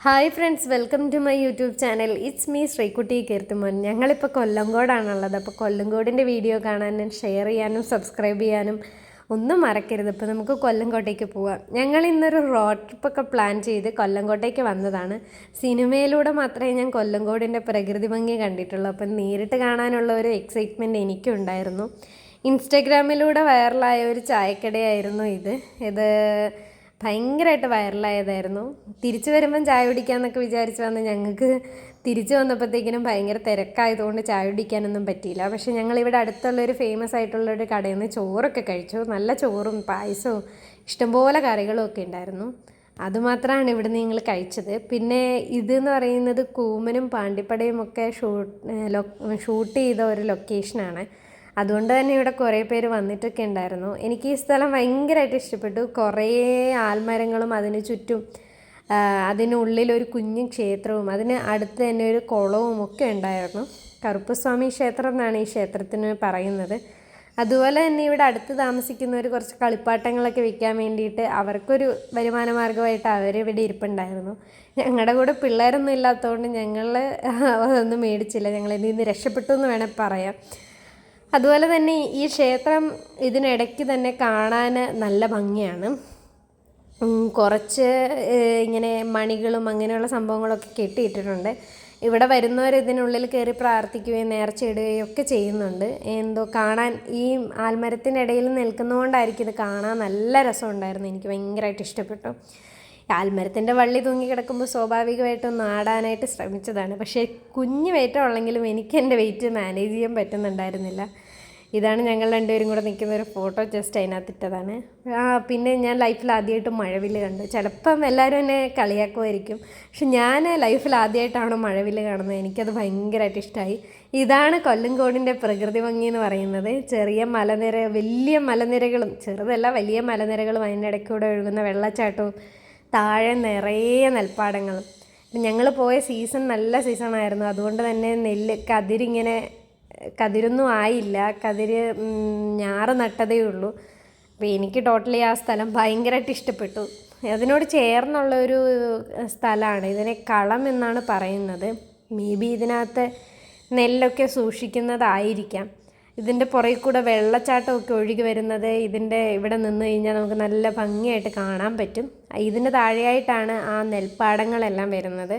Hi friends, welcome to my YouTube channel. It's me Sreekutty Keerthimon. ഞങ്ങളിപ്പോൾ കൊല്ലങ്കോടാണുള്ളത്. അപ്പോൾ കൊല്ലങ്കോടിൻ്റെ വീഡിയോ കാണാനും ഷെയർ ചെയ്യാനും സബ്സ്ക്രൈബ് ചെയ്യാനും ഒന്നും മറക്കരുത്. ഇപ്പോൾ നമുക്ക് കൊല്ലങ്കോട്ടേക്ക് പോവാം. ഞങ്ങൾ ഇന്നൊരു റോഡ് ട്രിപ്പൊക്കെ പ്ലാൻ ചെയ്ത് കൊല്ലങ്കോട്ടേക്ക് വന്നതാണ്. സിനിമയിലൂടെ മാത്രമേ ഞാൻ കൊല്ലങ്കോടിൻ്റെ പ്രകൃതി ഭംഗി കണ്ടിട്ടുള്ളൂ. അപ്പം നേരിട്ട് കാണാനുള്ള ഒരു എക്സൈറ്റ്മെൻറ്റ് എനിക്കും ഉണ്ടായിരുന്നു. ഇൻസ്റ്റഗ്രാമിലൂടെ വൈറലായ ഒരു ചായക്കടയായിരുന്നു ഇത് ഭയങ്കരമായിട്ട് വൈറലായതായിരുന്നു. തിരിച്ചു വരുമ്പം ചായ കുടിക്കാമെന്നൊക്കെ വിചാരിച്ച് വന്ന് ഞങ്ങൾക്ക് തിരിച്ചു വന്നപ്പോഴത്തേക്കിനും ഭയങ്കര തിരക്കായതുകൊണ്ട് ചായ കുടിക്കാനൊന്നും പറ്റിയില്ല. പക്ഷേ ഞങ്ങളിവിടെ അടുത്തുള്ളൊരു ഫേമസ് ആയിട്ടുള്ളൊരു കടയിൽ നിന്ന് ചോറൊക്കെ കഴിച്ചു. നല്ല ചോറും പായസവും ഇഷ്ടംപോലെ കറികളും ഒക്കെ ഉണ്ടായിരുന്നു. അതുമാത്രമാണ് ഇവിടെ നിന്ന് ഞങ്ങൾ കഴിച്ചത്. പിന്നെ ഇതെന്ന് പറയുന്നത് കൂമനും പാണ്ടിപ്പടയും ഒക്കെ ഷൂട്ട് ചെയ്ത ഒരു ലൊക്കേഷനാണ്. അതുകൊണ്ട് തന്നെ ഇവിടെ കുറേ പേര് വന്നിട്ടൊക്കെ ഉണ്ടായിരുന്നു. എനിക്ക് ഈ സ്ഥലം ഭയങ്കരമായിട്ട് ഇഷ്ടപ്പെട്ടു. കുറേ ആൽമരങ്ങളും അതിന് ചുറ്റും അതിനുള്ളിലൊരു കുഞ്ഞു ക്ഷേത്രവും അതിന് അടുത്ത് തന്നെ ഒരു കുളവും ഒക്കെ ഉണ്ടായിരുന്നു. കറുപ്പസ്വാമി ക്ഷേത്രം എന്നാണ് ഈ ക്ഷേത്രത്തിന് പറയുന്നത്. അതുപോലെ തന്നെ ഇവിടെ അടുത്ത് താമസിക്കുന്നവർ കുറച്ച് കളിപ്പാട്ടങ്ങളൊക്കെ വിൽക്കാൻ വേണ്ടിയിട്ട് അവർക്കൊരു വരുമാന മാർഗ്ഗമായിട്ട് അവരിവിടെ ഇരിപ്പുണ്ടായിരുന്നു. ഞങ്ങളുടെ കൂടെ പിള്ളേരൊന്നും ഇല്ലാത്തതുകൊണ്ട് ഞങ്ങൾ അതൊന്നും മേടിച്ചില്ല. ഞങ്ങളിതിൽ നിന്ന് രക്ഷപ്പെട്ടു എന്ന് വേണേൽ പറയാം. അതുപോലെ തന്നെ ഈ ക്ഷേത്രം ഇതിനിടയ്ക്ക് തന്നെ കാണാൻ നല്ല ഭംഗിയാണ്. കുറച്ച് ഇങ്ങനെ മണികളും അങ്ങനെയുള്ള സംഭവങ്ങളൊക്കെ കെട്ടിയിട്ടിട്ടുണ്ട്. ഇവിടെ വരുന്നവർ ഇതിനുള്ളിൽ കയറി പ്രാർത്ഥിക്കുകയും നേർച്ചയിടുകയും ഒക്കെ ചെയ്യുന്നുണ്ട്. എന്തോ കാണാൻ ഈ ആൽമരത്തിനിടയിൽ നിൽക്കുന്നതുകൊണ്ടായിരിക്കും ഇത് കാണാൻ നല്ല രസമുണ്ടായിരുന്നു. എനിക്ക് ഭയങ്കരമായിട്ട് ഇഷ്ടപ്പെട്ടു. ആൽമരത്തിൻ്റെ വള്ളി തൂങ്ങി കിടക്കുമ്പോൾ സ്വാഭാവികമായിട്ടും നാടാനായിട്ട് ശ്രമിച്ചതാണ്. പക്ഷേ കുഞ്ഞ് വെയിറ്റ് ഉള്ളെങ്കിലും എനിക്ക് എൻ്റെ വെയിറ്റ് മാനേജ് ചെയ്യാൻ പറ്റുന്നുണ്ടായിരുന്നില്ല. ഇതാണ് ഞങ്ങൾ രണ്ടുപേരും കൂടെ നിൽക്കുന്ന ഒരു ഫോട്ടോ, ജസ്റ്റ് അതിനകത്തിട്ടതാണ്. പിന്നെ ഞാൻ ലൈഫിൽ ആദ്യമായിട്ട് മഴവില്ല് കണ്ടു. ചിലപ്പം എല്ലാവരും എന്നെ കളിയാക്കുമായിരിക്കും, പക്ഷെ ഞാൻ ലൈഫിൽ ആദ്യമായിട്ടാണ് മഴവില്ല് കാണുന്നത്. എനിക്കത് ഭയങ്കരമായിട്ട് ഇഷ്ടമായി. ഇതാണ് കൊല്ലങ്കോടിൻ്റെ പ്രകൃതി ഭംഗി എന്ന് പറയുന്നത്. ചെറിയ വലിയ മലനിരകളും, ചെറുതല്ല വലിയ മലനിരകളും, അതിനിടയ്ക്കൂടെ ഒഴുകുന്ന വെള്ളച്ചാട്ടവും, താഴെ നിറയെ നെൽപ്പാടങ്ങളും. ഞങ്ങൾ പോയ സീസൺ നല്ല സീസണായിരുന്നു. അതുകൊണ്ട് തന്നെ കതിരൊന്നും ആയില്ല. ഞാറ് നട്ടതേ ഉള്ളൂ. അപ്പോൾ എനിക്ക് ടോട്ടലി ആ സ്ഥലം ഭയങ്കരമായിട്ട് ഇഷ്ടപ്പെട്ടു. അതിനോട് ചേർന്നുള്ളൊരു സ്ഥലമാണ്. ഇതിനെ കളം എന്നാണ് പറയുന്നത്. മേ ബി ഇതിനകത്ത് നെല്ലൊക്കെ സൂക്ഷിക്കുന്നതായിരിക്കാം. ഇതിൻ്റെ പുറകിൽ കൂടെ വെള്ളച്ചാട്ടമൊക്കെ ഒഴുകി വരുന്നത് ഇവിടെ നിന്ന് കഴിഞ്ഞാൽ നമുക്ക് നല്ല ഭംഗിയായിട്ട് കാണാൻ പറ്റും. ഇതിൻ്റെ താഴെയായിട്ടാണ് ആ നെൽപ്പാടങ്ങളെല്ലാം വരുന്നത്.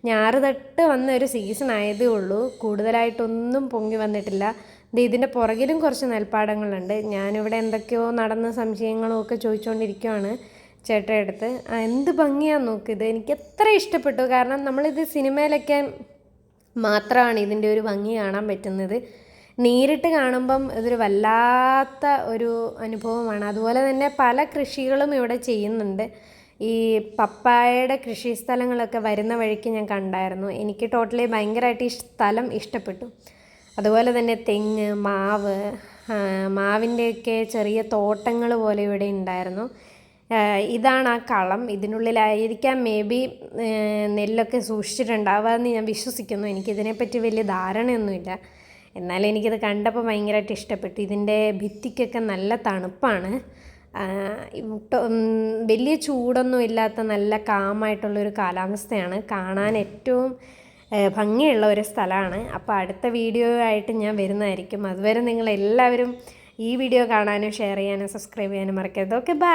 ഞാറ് തട്ട് വന്ന ഒരു സീസൺ ആയതേ ഉള്ളൂ. കൂടുതലായിട്ടൊന്നും പൊങ്ങി വന്നിട്ടില്ല. ഇതിൻ്റെ പുറകിലും കുറച്ച് നെൽപ്പാടങ്ങളുണ്ട്. ഞാനിവിടെ എന്തൊക്കെയോ നടന്ന സംശയങ്ങളും ഒക്കെ ചോദിച്ചുകൊണ്ടിരിക്കുകയാണ് ചേട്ടൻ്റെ അടുത്ത്. എന്ത് ഭംഗിയാണെന്ന് നോക്കിയത്. എനിക്ക് എത്ര ഇഷ്ടപ്പെട്ടു. കാരണം നമ്മളിത് സിനിമയിലൊക്കെ മാത്രമാണ് ഇതിൻ്റെ ഒരു ഭംഗി കാണാൻ പറ്റുന്നത്. നേരിട്ട് കാണുമ്പം ഇതൊരു വല്ലാത്ത ഒരു അനുഭവമാണ്. അതുപോലെ തന്നെ പല കൃഷികളും ഇവിടെ ചെയ്യുന്നുണ്ട്. ഈ പപ്പായയുടെ കൃഷി സ്ഥലങ്ങളൊക്കെ വരുന്ന വഴിക്ക് ഞാൻ കണ്ടായിരുന്നു. എനിക്ക് ടോട്ടലി ഭയങ്കരമായിട്ട് ഈ സ്ഥലം ഇഷ്ടപ്പെട്ടു. അതുപോലെ തന്നെ തെങ്ങ്, മാവിൻ്റെയൊക്കെ ചെറിയ തോട്ടങ്ങൾ പോലെ ഇവിടെ ഉണ്ടായിരുന്നു. ഇതാണ് ആ കളം. ഇതിനുള്ളിലായിരിക്കാം മേ ബി നെല്ലൊക്കെ സൂക്ഷിച്ചിട്ടുണ്ടാവുകയെന്ന് ഞാൻ വിശ്വസിക്കുന്നു. എനിക്കിതിനെപ്പറ്റി വലിയ ധാരണയൊന്നുമില്ല. എന്നാലും എനിക്കിത് കണ്ടപ്പോൾ ഭയങ്കരമായിട്ട് ഇഷ്ടപ്പെട്ടു. ഇതിൻ്റെ ഭിത്തിക്കൊക്കെ നല്ല തണുപ്പാണ്. വലിയ ചൂടൊന്നും ഇല്ലാത്ത നല്ല കാമായിട്ടുള്ളൊരു കാലാവസ്ഥയാണ്. കാണാൻ ഏറ്റവും ഭംഗിയുള്ള ഒരു സ്ഥലമാണ്. അപ്പോൾ അടുത്ത വീഡിയോ ആയിട്ട് ഞാൻ വരുന്നതായിരിക്കും. അതുവരെ നിങ്ങളെല്ലാവരും ഈ വീഡിയോ കാണാനും ഷെയർ ചെയ്യാനും സബ്സ്ക്രൈബ് ചെയ്യാനും മറക്കരുത്. Okay, by.